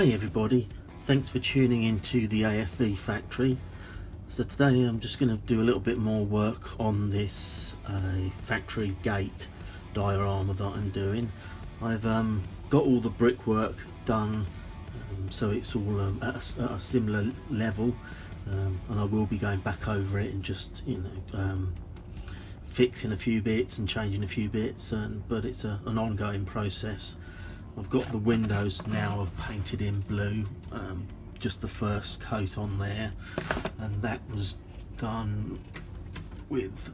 Hey everybody, thanks for tuning into the AFV factory. So today I'm just going to do a little bit more work on this factory gate diorama that I'm doing. I've got all the brickwork done, so it's all at a similar level, and I will be going back over it and just fixing a few bits and changing a few bits, but it's an ongoing process. I've got the windows now painted in blue, just the first coat on there, and that was done with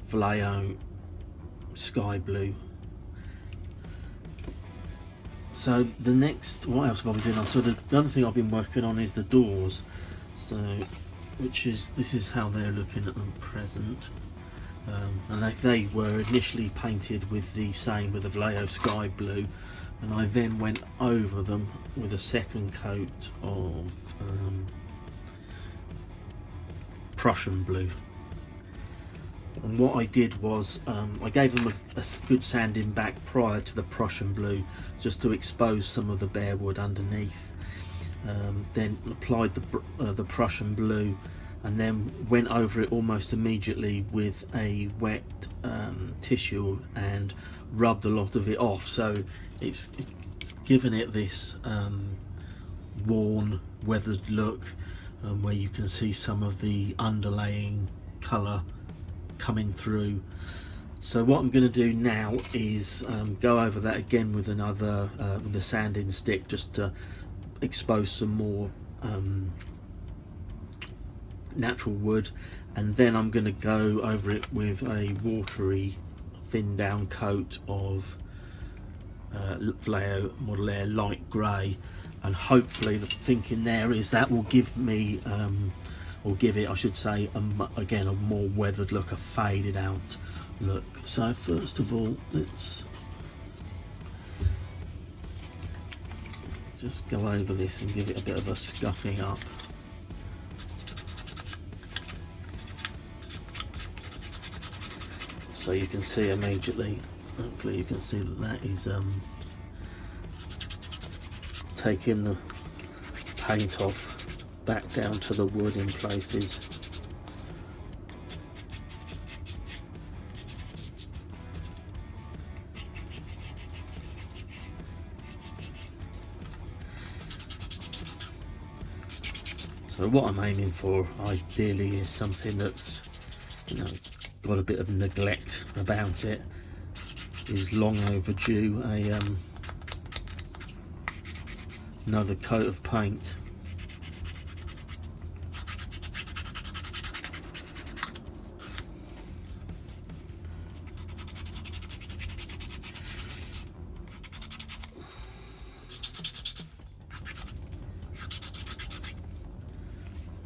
Vallejo sky blue. So the next, what else have I been doing? So the other thing I've been working on is the doors. So, this is how they're looking at the present. And they were initially painted with the Vallejo sky blue, and I then went over them with a second coat of Prussian blue. And what I did was I gave them a good sanding back prior to the Prussian blue, just to expose some of the bare wood underneath. Then applied the Prussian blue, and then went over it almost immediately with a wet tissue and rubbed a lot of it off, so it's given it this worn, weathered look, where you can see some of the underlaying colour coming through. So what I'm going to do now is go over that again with with a sanding stick, just to expose some more natural wood, and then I'm going to go over it with a watery thin down coat of Vallejo Model Air light grey, and hopefully the thinking there is that will give me or give it, I should say, again a more weathered look, a faded out look. So first of all, let's just go over this and give it a bit of a scuffing up. So you can see immediately, hopefully you can see that is taking the paint off back down to the wood in places. So what I'm aiming for ideally is something that's, got a bit of neglect about it, is long overdue another coat of paint.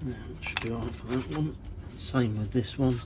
That should be alright for that one. Same with this one.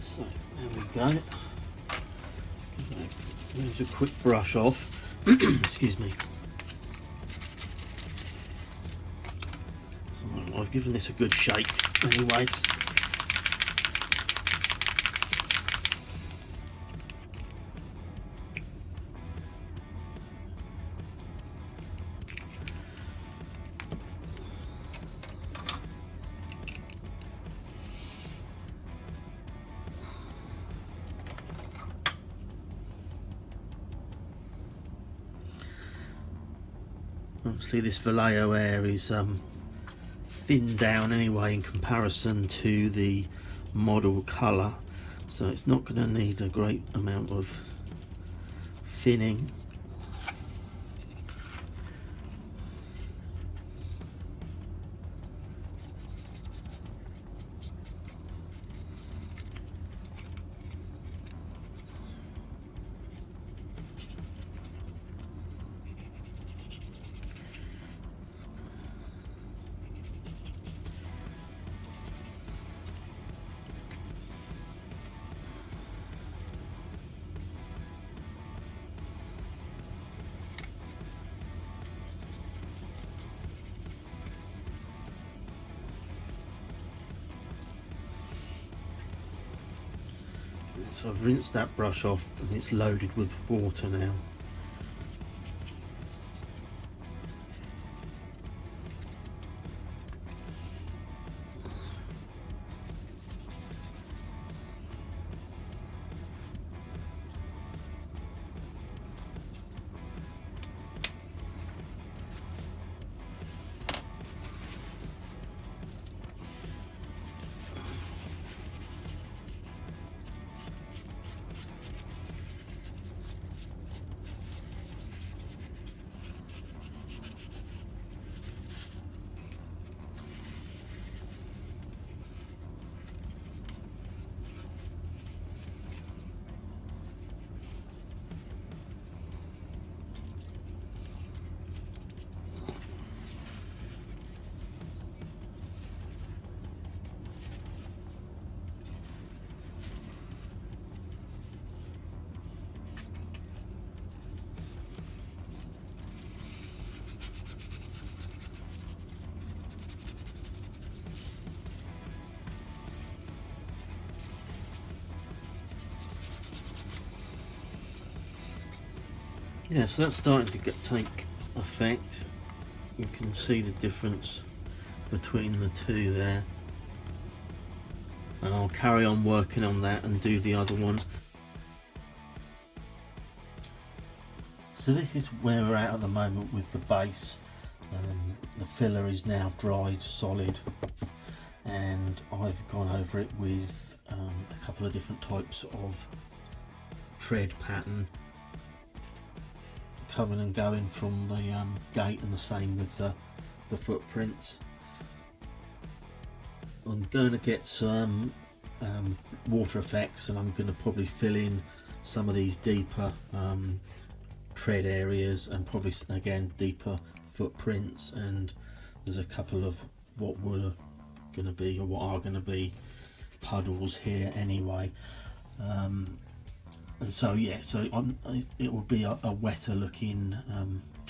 So there we go. Use a quick brush off. Excuse me. So I've given this a good shake anyways. Obviously this Vallejo Air is thinned down anyway in comparison to the model colour, so it's not going to need a great amount of thinning. So I've rinsed that brush off and it's loaded with water now. Yeah, so that's starting to take effect. You can see the difference between the two there. And I'll carry on working on that and do the other one. So this is where we're at the moment with the base. The filler is now dried solid, and I've gone over it with a couple of different types of tread pattern, coming and going from the gate, and the same with the footprints. I'm going to get some water effects, and I'm going to probably fill in some of these deeper tread areas, and probably again deeper footprints, and there's a couple of what were going to be, or what are going to be, puddles here anyway. And so yeah, so it will be a wetter looking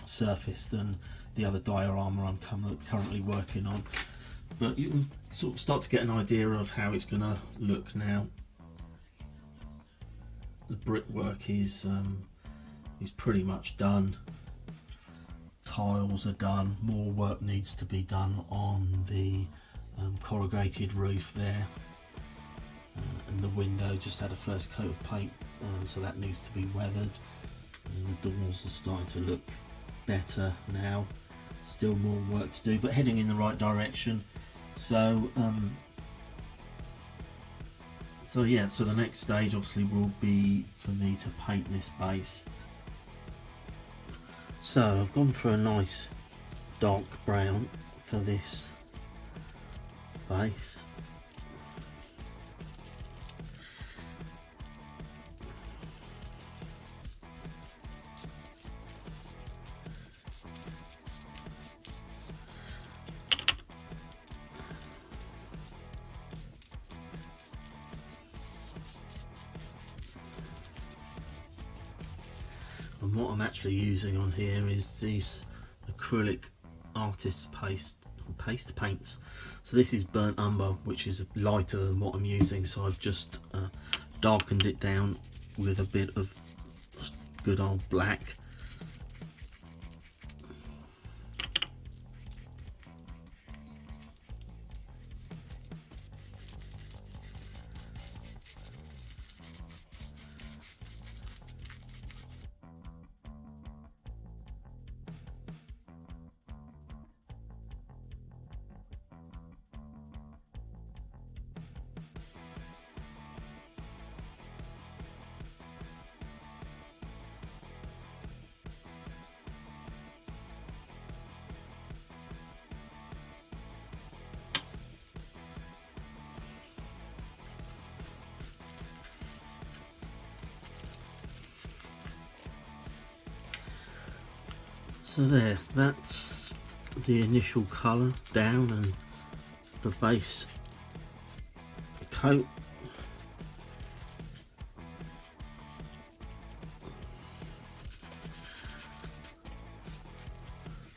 surface than the other diorama I'm currently working on, but you can sort of start to get an idea of how it's going to look now. The brickwork is pretty much done. Tiles are done. More work needs to be done on the corrugated roof there, and the window just had a first coat of paint, so that needs to be weathered. And the doors are starting to look better now. Still more work to do, but heading in the right direction. So yeah, so the next stage obviously will be for me to paint this base. So I've gone for a nice dark brown for this base. And what I'm actually using on here is these acrylic artist paste paints. So this is burnt umber, which is lighter than what I'm using, so I've just darkened it down with a bit of good old black. So there, that's the initial colour down and the base coat.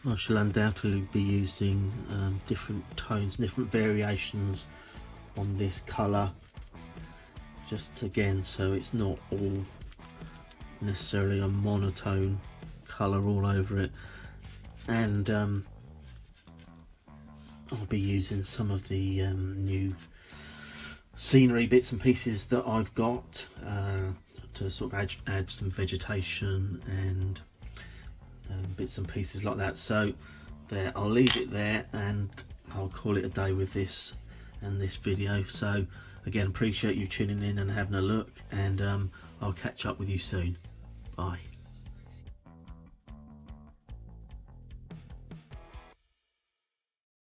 I shall undoubtedly be using different tones, different variations on this colour just again so it's not all necessarily a monotone colour all over it. And I'll be using some of the new scenery bits and pieces that I've got to sort of add some vegetation and bits and pieces like that. So there, I'll leave it there and I'll call it a day with this and this video. So again, appreciate you tuning in and having a look, and I'll catch up with you soon. Bye.